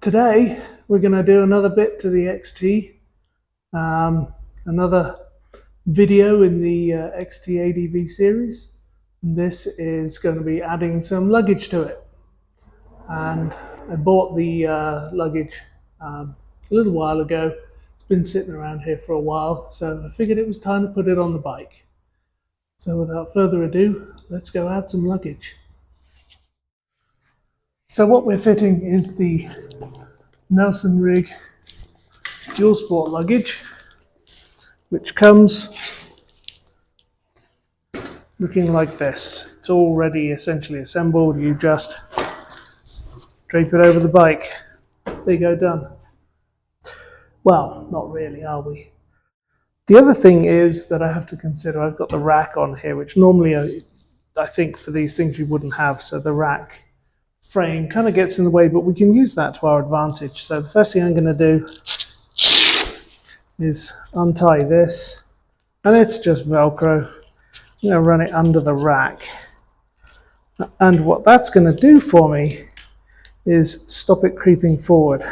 Today we're going to do another bit to the XT, another video in the XT ADV series, and this is going to be adding some luggage to it. And I bought the luggage a little while ago. It's been sitting around here for a while, so I figured it was time to put it on the bike. So without further ado, let's go add some luggage. So what we're fitting is the Nelson Rig dual sport luggage, which comes looking like this. It's already essentially assembled. You just drape it over the bike. There you go, done. Well, not really, are we? The other thing is that I have to consider, I've got the rack on here, which normally I think for these things you wouldn't have, so the rack frame kind of gets in the way, but we can use that to our advantage. So the first thing I'm going to do is untie this, and it's just Velcro. I'm going to run it under the rack, and what that's going to do for me is stop it creeping forward,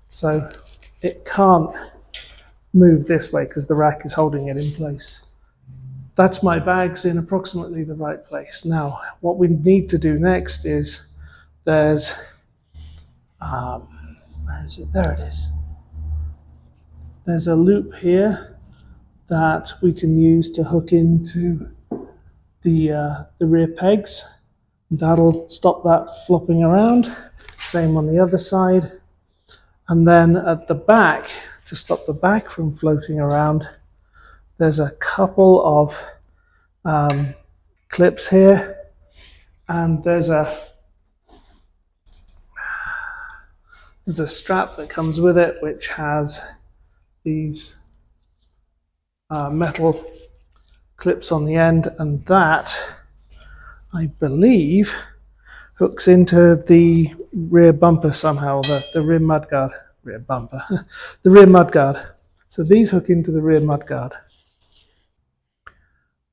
so it can't move this way because the rack is holding it in place. That's my bags in approximately the right place. Now, what we need to do next is there's, where is it? There it is. There's a loop here that we can use to hook into the rear pegs. That'll stop that flopping around. Same on the other side. And then at the back, to stop the back from floating around, there's a couple of clips here, and there's a strap that comes with it, which has these metal clips on the end, and that, I believe, hooks into the rear bumper somehow, the rear mudguard. Rear bumper, the rear mudguard. So these hook into the rear mudguard.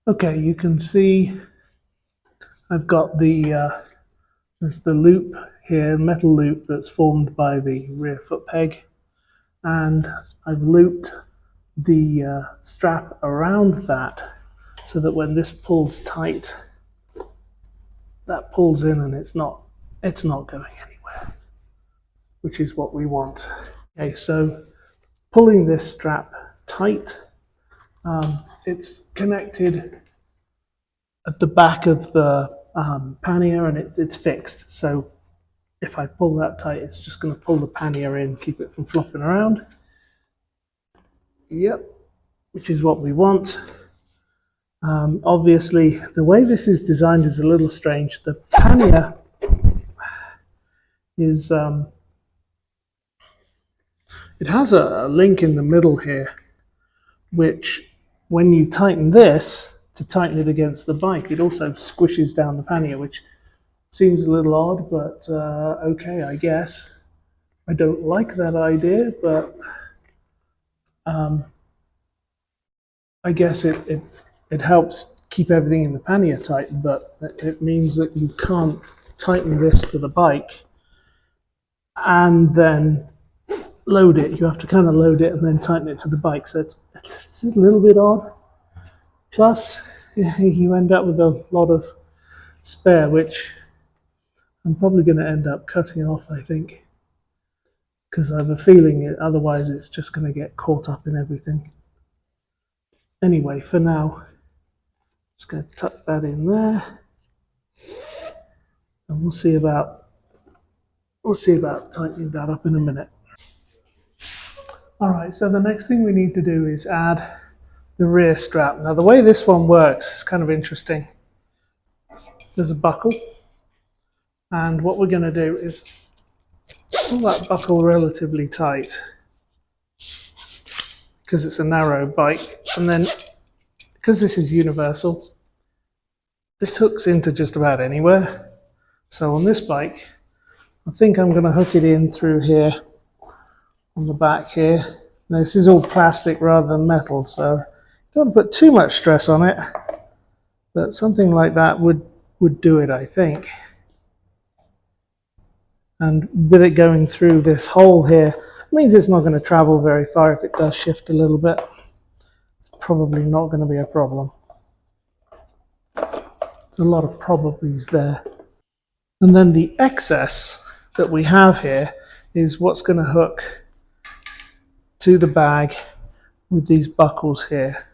Okay, you can see I've got there's the loop here, metal loop that's formed by the rear foot peg, and I've looped the strap around that so that when this pulls tight, that pulls in and it's not going anywhere, which is what we want. Okay, so pulling this strap tight, it's connected at the back of the pannier, and it's fixed. So if I pull that tight, it's just going to pull the pannier in, keep it from flopping around. Yep, which is what we want. Obviously, the way this is designed is a little strange. The pannier is it has a link in the middle here, which when you tighten this to tighten it against the bike, it also squishes down the pannier, which seems a little odd, but okay, I guess. I don't like that idea, but I guess it helps keep everything in the pannier tight, but it means that you can't tighten this to the bike and then load it. You have to kind of load it and then tighten it to the bike, so it's a little bit odd. Plus, you end up with a lot of spare, which I'm probably going to end up cutting off, I think, because I have a feeling otherwise it's just going to get caught up in everything. Anyway, for now, just going to tuck that in there, and we'll see about tightening that up in a minute. All right, so the next thing we need to do is add the rear strap. Now, the way this one works is kind of interesting. There's a buckle, and what we're going to do is pull that buckle relatively tight because it's a narrow bike, and then because this is universal, this hooks into just about anywhere. So on this bike, I think I'm going to hook it in through here on the back here. Now, this is all plastic rather than metal, so don't want to put too much stress on it, but something like that would do it, I think. And with it going through this hole here, means it's not going to travel very far. If it does shift a little bit, it's probably not going to be a problem. There's a lot of probablys there. And then the excess that we have here is what's going to hook to the bag with these buckles here.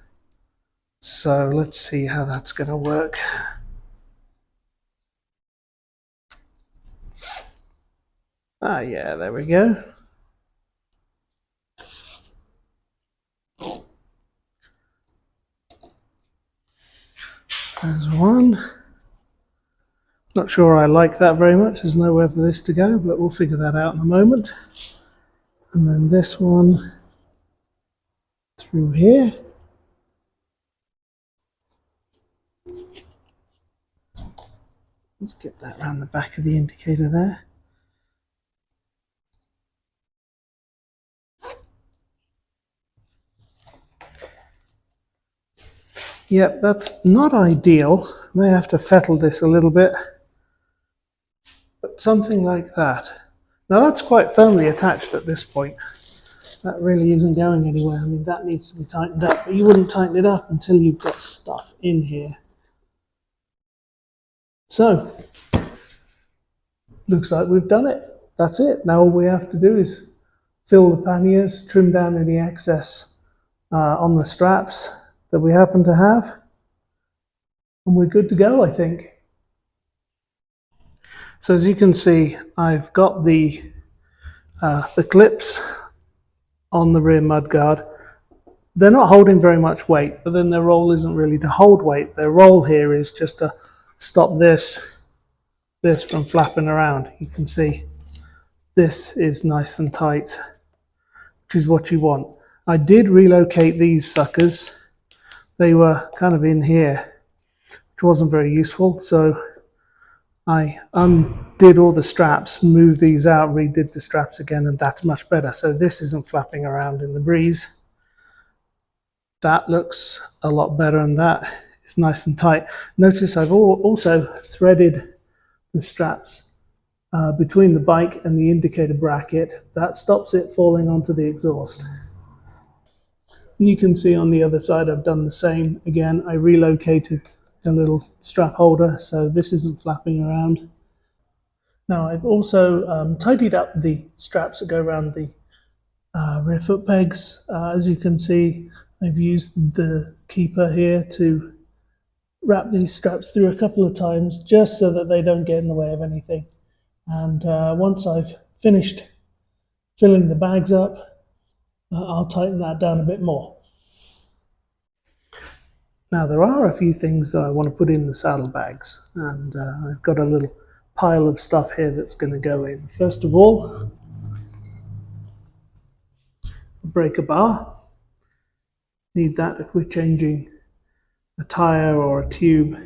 So let's see how that's going to work. Ah, yeah, there we go. There's one. Not sure I like that very much. There's nowhere for this to go, but we'll figure that out in a moment. And then this one through here. Let's get that around the back of the indicator there. Yep, that's not ideal. I may have to fettle this a little bit, but something like that. Now that's quite firmly attached at this point. That really isn't going anywhere. I mean, that needs to be tightened up, but you wouldn't tighten it up until you've got stuff in here. So, looks like we've done it. That's it. Now all we have to do is fill the panniers, trim down any excess on the straps that we happen to have, and we're good to go, I think. So as you can see, I've got the clips on the rear mudguard. They're not holding very much weight, but then their role isn't really to hold weight. Their role here is just to stop this from flapping around. You can see this is nice and tight, which is what you want. I did relocate these suckers. They were kind of in here, which wasn't very useful, so I undid all the straps, moved these out, redid the straps again, and that's much better. So this isn't flapping around in the breeze. That looks a lot better, and that is nice and tight. Notice I've also threaded the straps between the bike and the indicator bracket. That stops it falling onto the exhaust. And you can see on the other side I've done the same. Again, I relocated the little strap holder so this isn't flapping around. Now I've also tidied up the straps that go around the rear foot pegs. As you can see, I've used the keeper here to wrap these straps through a couple of times just so that they don't get in the way of anything. And once I've finished filling the bags up, I'll tighten that down a bit more. Now there are a few things that I want to put in the saddlebags, and I've got a little pile of stuff here that's going to go in. First of all, a breaker bar. Need that if we're changing a tire or a tube,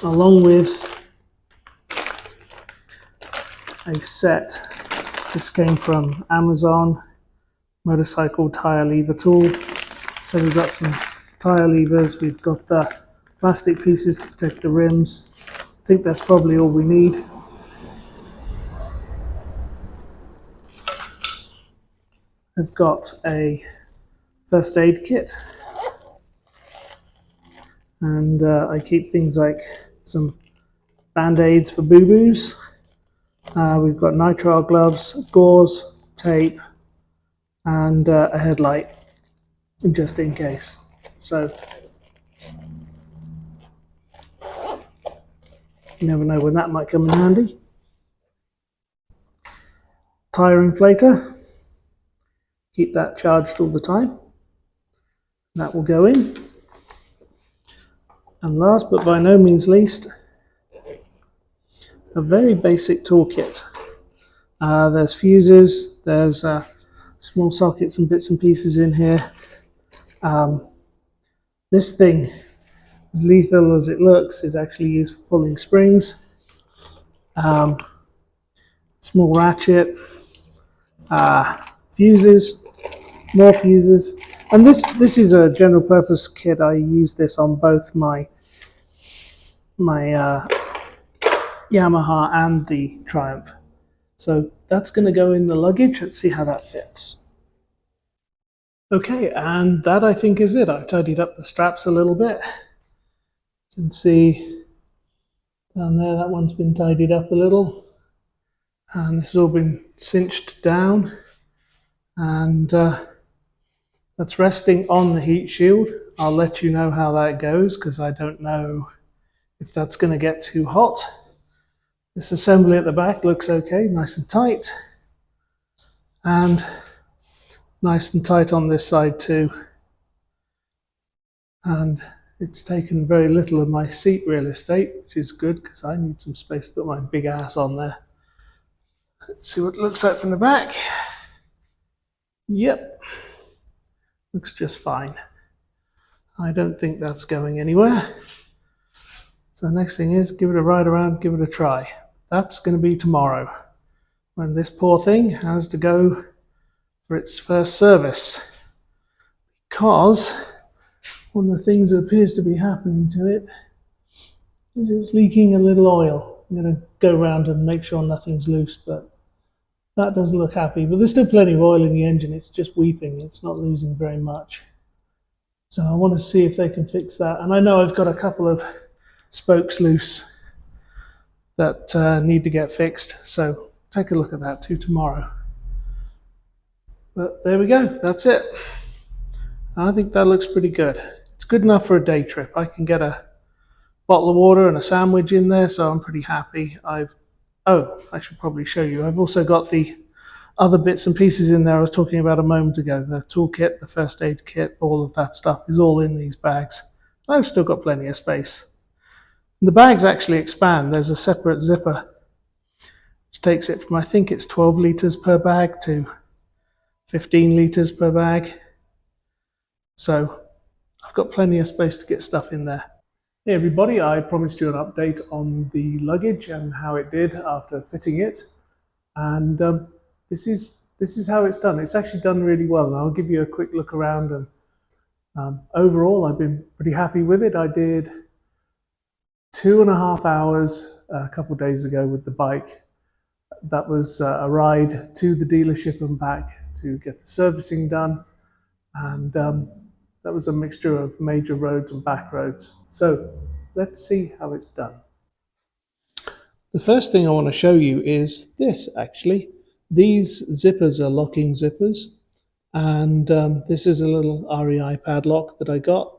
along with a set. This came from Amazon, motorcycle tire lever tool. So we've got some tire levers, we've got the plastic pieces to protect the rims. I think that's probably all we need. I've got a first aid kit, and I keep things like some band-aids for boo-boos. We've got nitrile gloves, gauze, tape, and a headlight, just in case. So you never know when that might come in handy. Tire inflator, keep that charged all the time. That will go in. And last but by no means least, a very basic toolkit. There's fuses, there's small sockets and bits and pieces in here. This thing, as lethal as it looks, is actually used for pulling springs. Small ratchet, fuses, more fuses. And this is a general purpose kit. I use this on both my Yamaha and the Triumph. So that's going to go in the luggage. Let's see how that fits. Okay, and that I think is it. I've tidied up the straps a little bit. You can see down there, that one's been tidied up a little. And this has all been cinched down. And that's resting on the heat shield. I'll let you know how that goes because I don't know if that's going to get too hot. This assembly at the back looks okay, nice and tight. And nice and tight on this side too. And it's taken very little of my seat real estate, which is good because I need some space to put my big ass on there. Let's see what it looks like from the back. Yep, looks just fine. I don't think that's going anywhere. So the next thing is give it a ride around, give it a try. That's going to be tomorrow when this poor thing has to go for its first service, because one of the things that appears to be happening to it is it's leaking a little oil. I'm going to go around and make sure nothing's loose, but that doesn't look happy. But there's still plenty of oil in the engine. It's just weeping. It's not losing very much. So I want to see if they can fix that. And I know I've got a couple of spokes loose that need to get fixed. So take a look at that too tomorrow. But there we go. That's it. I think that looks pretty good. It's good enough for a day trip. I can get a bottle of water and a sandwich in there, so I'm pretty happy. I should probably show you. I've also got the other bits and pieces in there I was talking about a moment ago. The toolkit, the first aid kit, all of that stuff is all in these bags. I've still got plenty of space. And the bags actually expand. There's a separate zipper which takes it from, I think it's 12 litres per bag to 15 litres per bag. So I've got plenty of space to get stuff in there. Hey everybody, I promised you an update on the luggage and how it did after fitting it. And this is how it's done. It's actually done really well. And I'll give you a quick look around. And overall, I've been pretty happy with it. I did 2.5 hours a couple of days ago with the bike. That was a ride to the dealership and back to get the servicing done. And that was a mixture of major roads and back roads. So let's see how it's done. The first thing I want to show you is this, actually. These zippers are locking zippers. And this is a little REI padlock that I got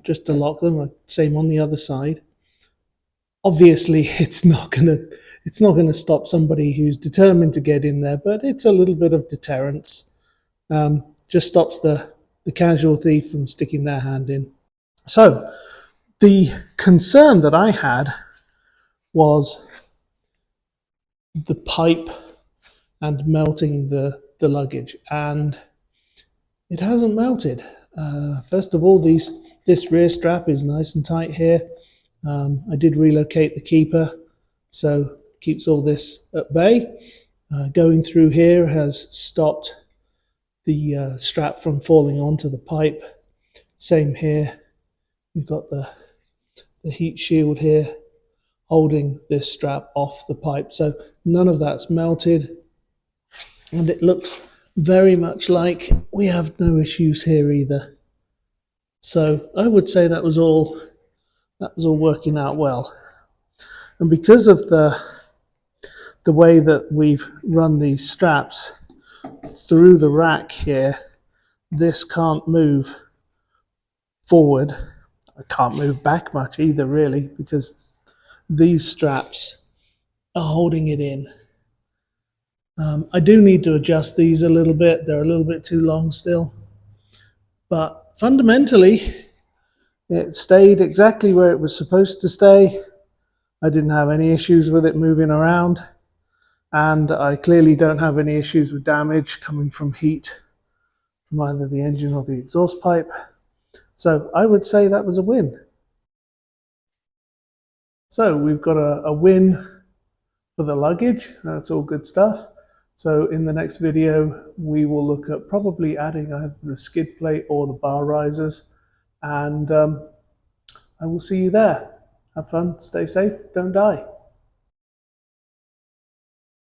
just to lock them. Same on the other side. Obviously, it's not gonna stop somebody who's determined to get in there, but it's a little bit of deterrence. Just stops the casual thief from sticking their hand in. So the concern that I had was the pipe and melting the luggage, and it hasn't melted. First of all, this rear strap is nice and tight here. I did relocate the keeper, so keeps all this at bay. Going through here has stopped the strap from falling onto the pipe. Same here. You've got the heat shield here holding this strap off the pipe. So none of that's melted. And it looks very much like we have no issues here either. So I would say that was all working out well. And because of the way that we've run these straps through the rack here, this can't move forward. I can't move back much either, really, because these straps are holding it in. I do need to adjust these a little bit. They're a little bit too long still. But fundamentally, it stayed exactly where it was supposed to stay. I didn't have any issues with it moving around. And I clearly don't have any issues with damage coming from heat from either the engine or the exhaust pipe. So I would say that was a win. So we've got a win for the luggage. That's all good stuff. So in the next video, we will look at probably adding either the skid plate or the bar risers. And I will see you there. Have fun, stay safe, don't die.